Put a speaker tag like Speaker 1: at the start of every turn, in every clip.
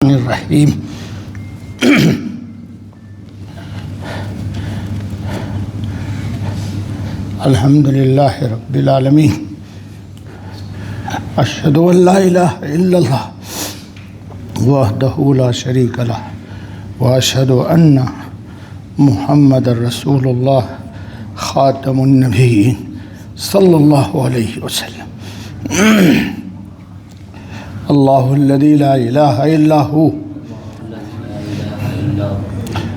Speaker 1: الرحیم الحمد للہ رب العالمین اشہد ان لا الہ الا اللہ وحدہ لا شریک لہ واشہد ان محمد رسول اللہ خاتم النبیین صلی اللہ علیہ وسلم اللہ الذی لا الہ الا ہو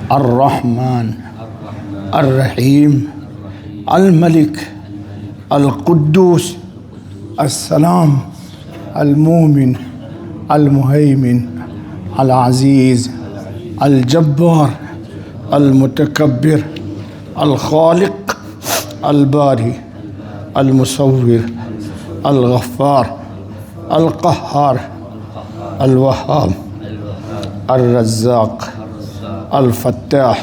Speaker 1: الرحمن الرحیم الملک القدوس السلام المومن المہیمن العزیز الجبار المتکبر الخالق الباری المصور الغفار القہار الوہاب الرزاق الفتاح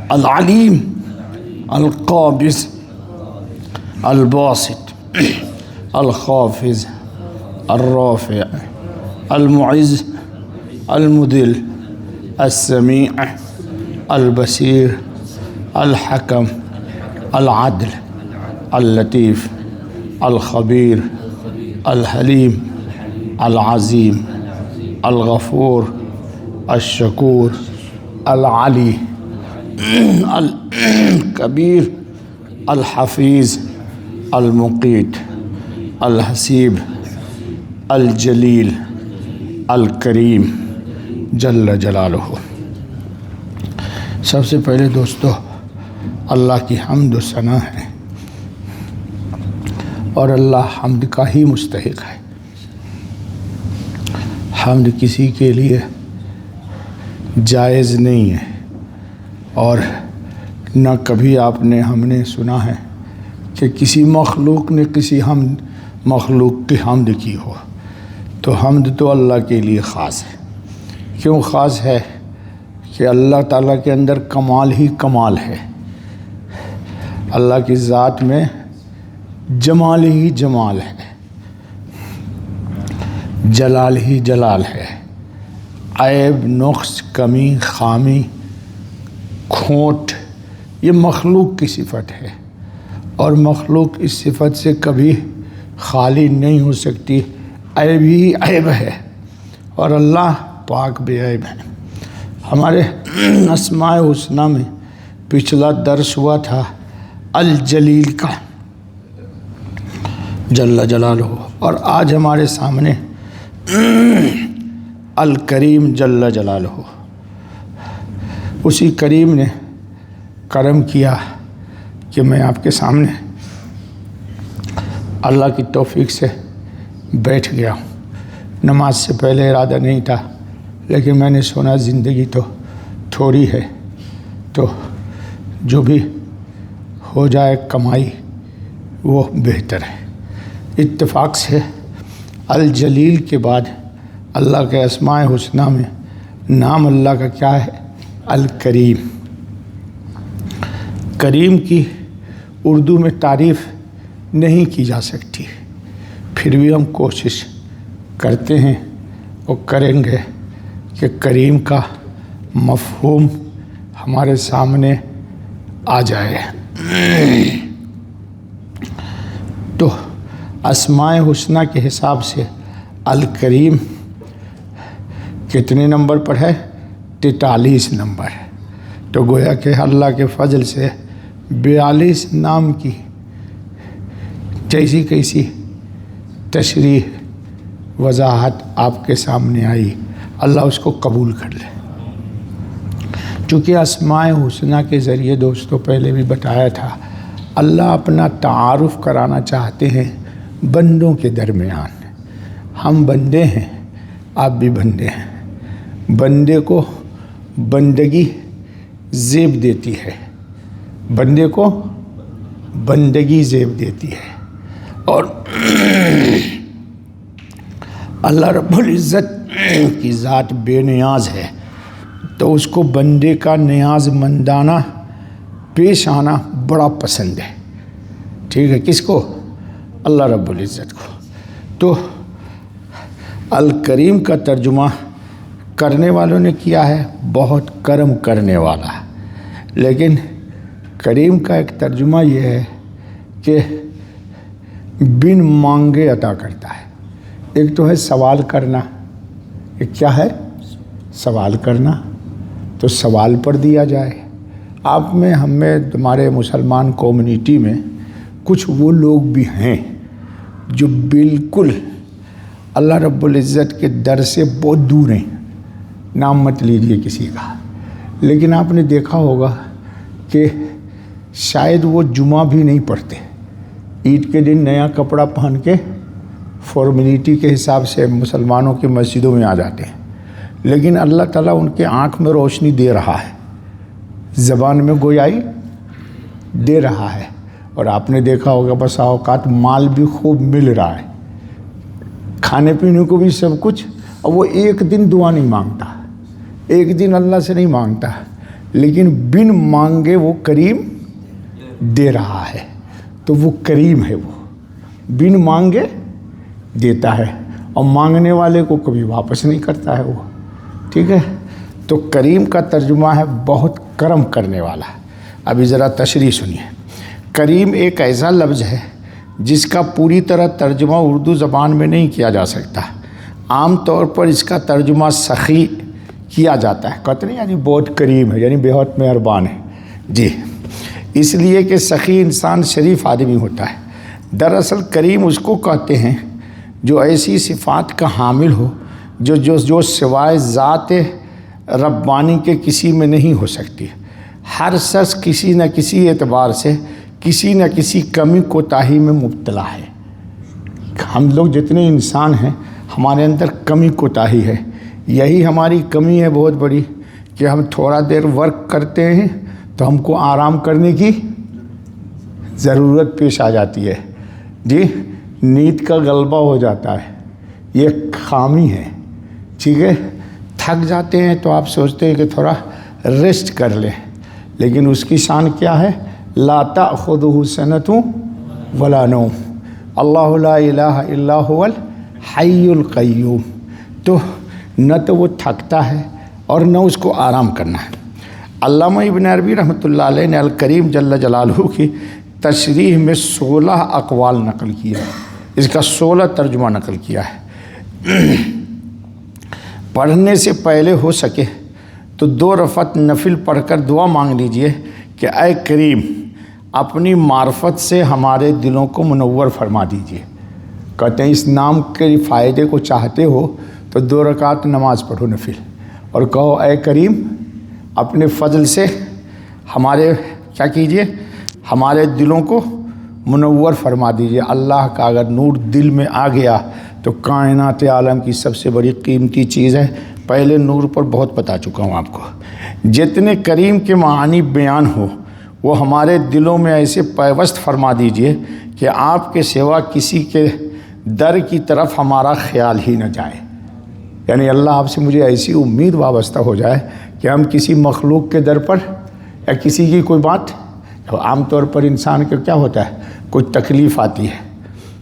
Speaker 1: العلیم القابض الباسط الخافض الرافع المعز المذل السمیع البصیر الحکم العدل اللطیف الخبیر الحلیم العظیم الغفور الشکور العلی الکبیر الحفیظ المقیت الحسیب الجلیل الکریم جل جلالہ۔ سب سے پہلے دوستو اللہ کی حمد و ثنا ہے اور اللہ حمد کا ہی مستحق ہے۔ حمد کسی کے لیے جائز نہیں ہے اور نہ کبھی آپ نے ہم نے سنا ہے کہ کسی مخلوق نے کسی مخلوق کی حمد کی ہو۔ تو حمد تو اللہ کے لیے خاص ہے۔ کیوں خاص ہے؟ کہ اللہ تعالیٰ کے اندر کمال ہی کمال ہے، اللہ کی ذات میں جمال ہی جمال ہے، جلال ہی جلال ہے۔ عیب، نقص، کمی، خامی، کھوٹ یہ مخلوق کی صفت ہے اور مخلوق اس صفت سے کبھی خالی نہیں ہو سکتی۔ عیب ہی عیب ہے اور اللہ پاک بے عیب ہے۔ ہمارے اسماء الحسنی میں پچھلا درس ہوا تھا الجلیل کا جل جلالہ، اور آج ہمارے سامنے الکریم جل جلالہ۔ اسی کریم نے کرم کیا کہ میں آپ کے سامنے اللہ کی توفیق سے بیٹھ گیا ہوں۔ نماز سے پہلے ارادہ نہیں تھا، لیکن میں نے سنا زندگی تو تھوڑی ہے، تو جو بھی ہو جائے کمائی وہ بہتر ہے۔ اتفاق سے الجلیل کے بعد اللہ کے اسماء حسنی میں نام اللہ کا کیا ہے؟ الکریم۔ کریم کی اردو میں تعریف نہیں کی جا سکتی، پھر بھی ہم کوشش کرتے ہیں اور کریں گے کہ کریم کا مفہوم ہمارے سامنے آ جائے۔ تو اسماء حسنی کے حساب سے الکریم کتنے نمبر پر ہے؟ 43 نمبر ہے۔ تو گویا کہ اللہ کے فضل سے 42 نام کی کیسی کیسی تشریح وضاحت آپ کے سامنے آئی، اللہ اس کو قبول کر لے۔ چونکہ اسماء حسنی کے ذریعے دوستوں پہلے بھی بتایا تھا، اللہ اپنا تعارف کرانا چاہتے ہیں بندوں کے درمیان۔ ہم بندے ہیں، آپ بھی بندے ہیں۔ بندے کو بندگی زیب دیتی ہے، بندے کو بندگی زیب دیتی ہے، اور اللہ رب العزت کی ذات بے نیاز ہے، تو اس کو بندے کا نیاز مندانہ پیش آنا بڑا پسند ہے۔ ٹھیک ہے، کس کو؟ اللہ رب العزت کو۔ تو الکریم کا ترجمہ کرنے والوں نے کیا ہے، بہت کرم کرنے والا ہے۔ لیکن کریم کا ایک ترجمہ یہ ہے کہ بن مانگے عطا کرتا ہے۔ ایک تو ہے سوال کرنا، ایک کیا ہے، سوال کرنا، تو سوال پر دیا جائے۔ آپ میں ہمارے مسلمان کمیونٹی میں کچھ وہ لوگ بھی ہیں جو بالکل اللہ رب العزت کے در سے بہت دور ہیں، نام مت لیجیے کسی کا، لیکن آپ نے دیکھا ہوگا کہ شاید وہ جمعہ بھی نہیں پڑھتے، عید کے دن نیا کپڑا پہن کے فارمیلٹی کے حساب سے مسلمانوں کی مسجدوں میں آ جاتے ہیں، لیکن اللہ تعالیٰ ان کے آنکھ میں روشنی دے رہا ہے، زبان میں گویائی دے رہا ہے، اور آپ نے دیکھا ہوگا بسا اوقات مال بھی خوب مل رہا ہے، کھانے پینے کو بھی سب کچھ، اور وہ ایک دن دعا نہیں مانگتا، ایک دن اللہ سے نہیں مانگتا، لیکن بن مانگے وہ کریم دے رہا ہے، تو وہ کریم ہے، وہ بن مانگے دیتا ہے، اور مانگنے والے کو کبھی واپس نہیں کرتا ہے وہ، ٹھیک ہے۔ تو کریم کا ترجمہ ہے بہت کرم کرنے والا۔ ابھی ذرا تشریح سنیے۔ کریم ایک ایسا لفظ ہے جس کا پوری طرح ترجمہ اردو زبان میں نہیں کیا جا سکتا۔ عام طور پر اس کا ترجمہ سخی کیا جاتا ہے، کہتے ہیں یعنی بہت کریم ہے، یعنی بہت مہربان ہے، جی، اس لیے کہ سخی انسان شریف آدمی ہوتا ہے۔ دراصل کریم اس کو کہتے ہیں جو ایسی صفات کا حامل ہو جو سوائے ذات ربانی کے کسی میں نہیں ہو سکتی۔ ہر شخص کسی نہ کسی اعتبار سے کسی نہ کسی کمی کوتاہی میں مبتلا ہے۔ ہم لوگ جتنے انسان ہیں ہمارے اندر کمی کوتاہی ہے، یہی ہماری کمی ہے بہت بڑی کہ ہم تھوڑا دیر ورک کرتے ہیں تو ہم کو آرام کرنے کی ضرورت پیش آ جاتی ہے، جی، نیند کا غلبہ ہو جاتا ہے، یہ خامی ہے، ٹھیک ہے۔ تھک جاتے ہیں تو آپ سوچتے ہیں کہ تھوڑا ریسٹ کر لیں، لیکن اس کی شان کیا ہے، لا تأخذہ سنۃ ولا نوم، اللہ لا الہ الا هو الحی القیوم، تو نہ تو وہ تھکتا ہے اور نہ اس کو آرام کرنا ہے۔ علامہ ابن عربی رحمۃ اللہ علیہ نے الکریم جل جلالہ کی تشریح میں 16 اقوال نقل کیا، اس کا 16 ترجمہ نقل کیا ہے۔ پڑھنے سے پہلے ہو سکے تو 2 رکعت نفل پڑھ کر دعا مانگ لیجئے کہ اے کریم اپنی معرفت سے ہمارے دلوں کو منور فرما دیجئے۔ کہتے ہیں اس نام کے فائدے کو چاہتے ہو تو 2 رکعت نماز پڑھو نفل، اور کہو اے کریم اپنے فضل سے ہمارے کیا کیجئے، ہمارے دلوں کو منور فرما دیجئے۔ اللہ کا اگر نور دل میں آ گیا تو کائنات عالم کی سب سے بڑی قیمتی چیز ہے۔ پہلے نور پر بہت بتا چکا ہوں آپ کو۔ جتنے کریم کے معانی بیان ہو وہ ہمارے دلوں میں ایسے پیوست فرما دیجئے کہ آپ کے سوا کسی کے در کی طرف ہمارا خیال ہی نہ جائے، یعنی اللہ آپ سے مجھے ایسی امید وابستہ ہو جائے کہ ہم کسی مخلوق کے در پر یا کسی کی کوئی بات، عام طور پر انسان کا کیا ہوتا ہے، کوئی تکلیف آتی ہے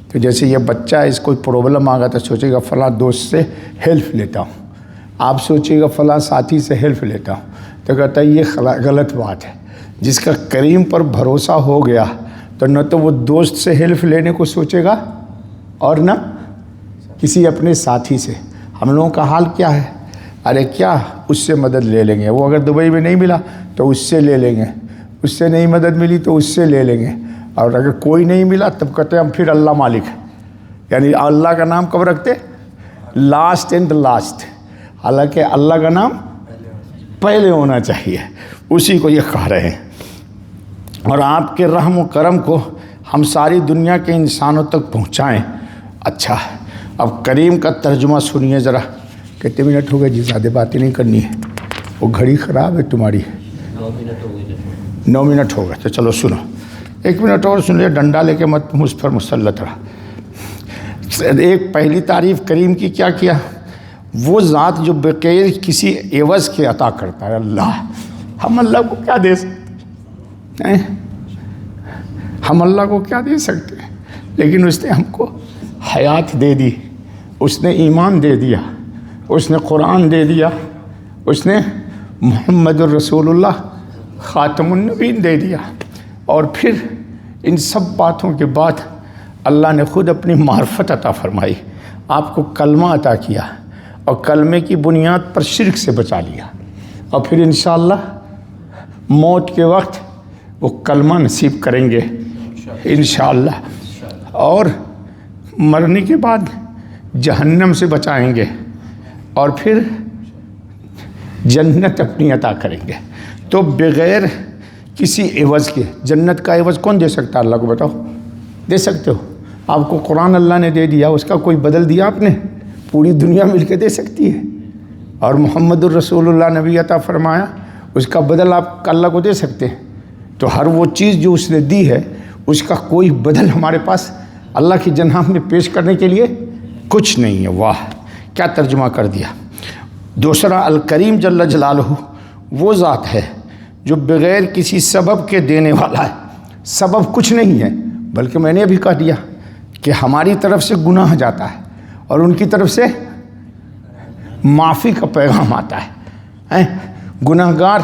Speaker 1: تو جیسے یہ بچہ ہے، اس کوئی پرابلم آ گیا تو سوچے گا فلاں دوست سے ہیلپ لیتا ہوں، آپ سوچے گا فلاں ساتھی سے ہیلپ لیتا ہوں، تو کہتا ہے یہ غلط بات ہے۔ جس کا کریم پر بھروسہ ہو گیا تو نہ تو وہ دوست سے ہیلپ لینے کو سوچے گا اور نہ کسی اپنے ساتھی سے۔ ہم لوگوں کا حال کیا ہے، ارے کیا اس سے مدد لے لیں گے، وہ اگر دبئی میں نہیں ملا تو اس سے لے لیں گے، اس سے نہیں مدد ملی تو اس سے لے لیں گے، اور اگر کوئی نہیں ملا تب کہتے ہیں ہم پھر اللہ مالک ہے، یعنی اللہ کا نام کب رکھتے، لاسٹ اینڈ لاسٹ، حالانکہ اللہ کا نام پہلے ہونا چاہیے، اسی کو یہ کہہ رہے ہیں۔ اور آپ کے رحم و کرم کو ہم ساری دنیا کے انسانوں تک پہنچائیں۔ اچھا، اب کریم کا ترجمہ سنیے ذرا۔ کتنے منٹ ہو گئے جی؟ زیادہ باتیں نہیں کرنی ہے، وہ گھڑی خراب ہے تمہاری۔ 9 منٹ ہو گئے تو چلو سنو، 1 منٹ اور سن لے، ڈنڈا لے کے مت مجھ پر مسلط رہا۔ ایک پہلی تعریف کریم کی کیا وہ ذات جو بغیر کسی عوض کے عطا کرتا ہے، اللہ۔ ہم اللہ کو کیا دے سکتے ہیں؟ ہم اللہ کو کیا دے سکتے ہیں؟ لیکن اس نے ہم کو حیات دے دی، اس نے ایمان دے دیا، اس نے قرآن دے دیا، اس نے محمد الرسول اللہ خاتم النبیین دے دیا، اور پھر ان سب باتوں کے بعد اللہ نے خود اپنی معرفت عطا فرمائی، آپ کو کلمہ عطا کیا، اور کلمے کی بنیاد پر شرک سے بچا لیا، اور پھر انشاءاللہ موت کے وقت وہ کلمہ نصیب کریں گے انشاءاللہ، اور مرنے کے بعد جہنم سے بچائیں گے، اور پھر جنت اپنی عطا کریں گے۔ تو بغیر کسی عوض کے جنت کا عوض کون دے سکتا ہے؟ اللہ کو بتاؤ، دے سکتے ہو؟ آپ کو قرآن اللہ نے دے دیا، اس کا کوئی بدل دیا آپ نے؟ پوری دنیا مل کے دے سکتی ہے، اور محمد الرسول اللہ نبی عطا فرمایا، اس کا بدل آپ اللہ کو دے سکتے ہیں؟ تو ہر وہ چیز جو اس نے دی ہے اس کا کوئی بدل ہمارے پاس اللہ کی جناب میں پیش کرنے کے لیے کچھ نہیں ہے۔ واہ کیا ترجمہ کر دیا۔ دوسرا، الکریم جل جلالہ وہ ذات ہے جو بغیر کسی سبب کے دینے والا ہے۔ سبب کچھ نہیں ہے، بلکہ میں نے ابھی کہہ دیا کہ ہماری طرف سے گناہ جاتا ہے اور ان کی طرف سے معافی کا پیغام آتا ہے۔ گناہ گار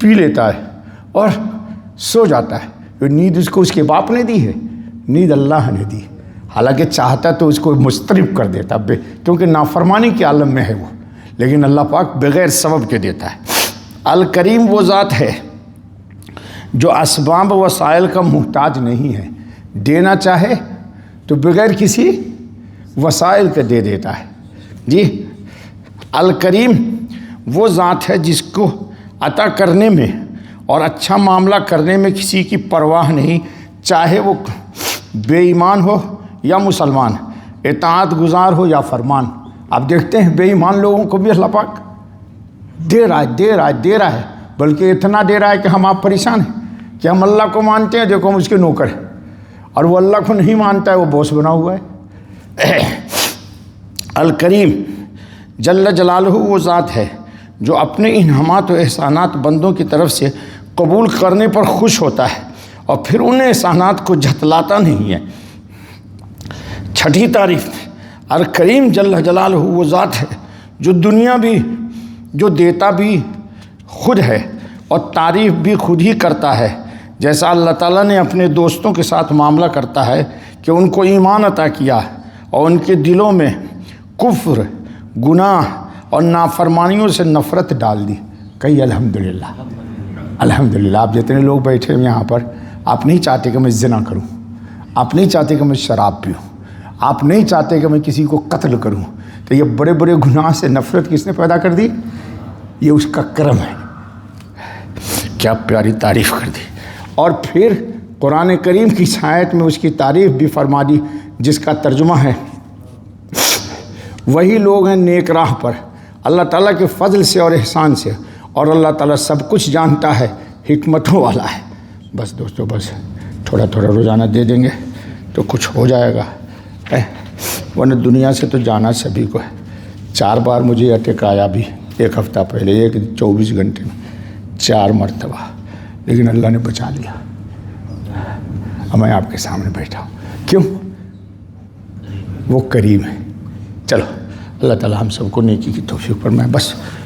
Speaker 1: پی لیتا ہے اور سو جاتا ہے، نیند اس کو اس کے باپ نے دی ہے؟ نیند اللہ نے دی، حالانکہ چاہتا تو اس کو مضطرب کر دیتا، کیونکہ نافرمانی کے عالم میں ہے وہ، لیکن اللہ پاک بغیر سبب کے دیتا ہے۔ الکریم وہ ذات ہے جو اسباب وسائل کا محتاج نہیں ہے، دینا چاہے تو بغیر کسی وسائل کے دے دیتا ہے۔ جی، الکریم وہ ذات ہے جس کو عطا کرنے میں اور اچھا معاملہ کرنے میں کسی کی پرواہ نہیں، چاہے وہ بے ایمان ہو یا مسلمان، اطاعت گزار ہو یا فرمان۔ آپ دیکھتے ہیں بے ایمان لوگوں کو بھی اللہ پاک دے رہا ہے، بلکہ اتنا دے رہا ہے کہ ہم آپ پریشان ہیں کہ ہم اللہ کو مانتے ہیں، دیکھو ہم اس کے نوکر ہیں، اور وہ اللہ کو نہیں مانتا ہے، وہ باس بنا ہوا ہے۔ الکریم جل جلالہ وہ ذات ہے جو اپنے انعامات و احسانات بندوں کی طرف سے قبول کرنے پر خوش ہوتا ہے اور پھر ان احسانات کو جھٹلاتا نہیں ہے۔ چھٹی تعریف، الکریم جل جلالہ وہ ذات ہے جو دنیا بھی، جو دیتا بھی خود ہے اور تعریف بھی خود ہی کرتا ہے، جیسا اللہ تعالیٰ نے اپنے دوستوں کے ساتھ معاملہ کرتا ہے کہ ان کو ایمان عطا کیا اور ان کے دلوں میں کفر، گناہ اور نافرمانیوں سے نفرت ڈال دی۔ کہیے الحمدللہ، الحمدللہ۔ آپ جتنے لوگ بیٹھے ہیں یہاں پر، آپ نہیں چاہتے کہ میں زنا کروں، آپ نہیں چاہتے کہ میں شراب پیوں، آپ نہیں چاہتے کہ میں کسی کو قتل کروں، تو یہ بڑے بڑے گناہ سے نفرت کس نے پیدا کر دی؟ یہ اس کا کرم ہے۔ کیا پیاری تعریف کر دی، اور پھر قرآن کریم کی آیت میں اس کی تعریف بھی فرما دی، جس کا ترجمہ ہے وہی لوگ ہیں نیک راہ پر اللہ تعالیٰ کے فضل سے اور احسان سے، اور اللہ تعالیٰ سب کچھ جانتا ہے، حکمتوں والا ہے۔ بس دوستو، بس تھوڑا تھوڑا روزانہ دے دیں گے تو کچھ ہو جائے گا، ورنہ دنیا سے تو جانا سبھی کو ہے۔ 4 بار مجھے اٹیک آیا بھی، ایک ہفتہ پہلے، 24 گھنٹے میں 4 مرتبہ، لیکن اللہ نے بچا لیا۔ اب میں آپ کے سامنے بیٹھا ہوں، کیوں؟ وہ کریم ہے۔ چلو اللہ تعالیٰ ہم سب کو نیکی کی توفیق فرمائے۔ بس